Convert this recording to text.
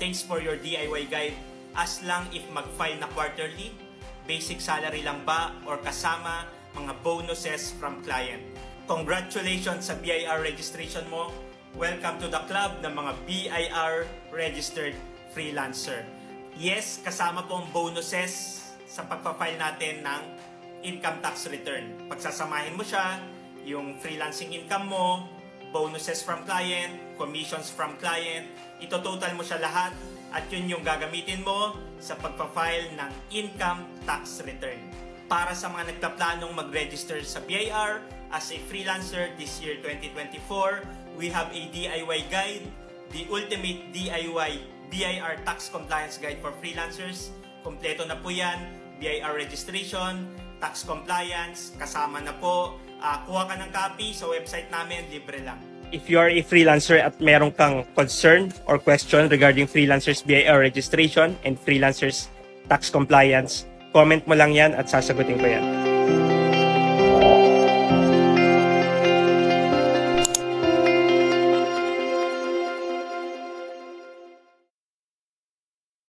thanks for your DIY guide. As lang if mag-file na quarterly, basic salary lang ba or kasama mga bonuses from client. Congratulations sa BIR registration mo. Welcome to the club ng mga BIR registered freelancer. Yes, kasama po ang bonuses sa pagpa-file natin ng income tax return. Pagsasamahin mo siya, yung freelancing income mo, bonuses from client, commissions from client, ito-total mo siya lahat at yun yung gagamitin mo sa pagpa-file ng income tax return. Para sa mga nagpaplanong mag-register sa BIR as a freelancer this year 2024, we have a DIY guide, the ultimate DIY BIR Tax Compliance Guide for Freelancers. Kompleto na po yan. BIR registration, tax compliance, kasama na po. Kuha ka ng copy sa website namin, libre lang. If you are a freelancer at meron kang concern or question regarding freelancers BIR registration and freelancers tax compliance, comment mo lang yan at sasagutin ko yan.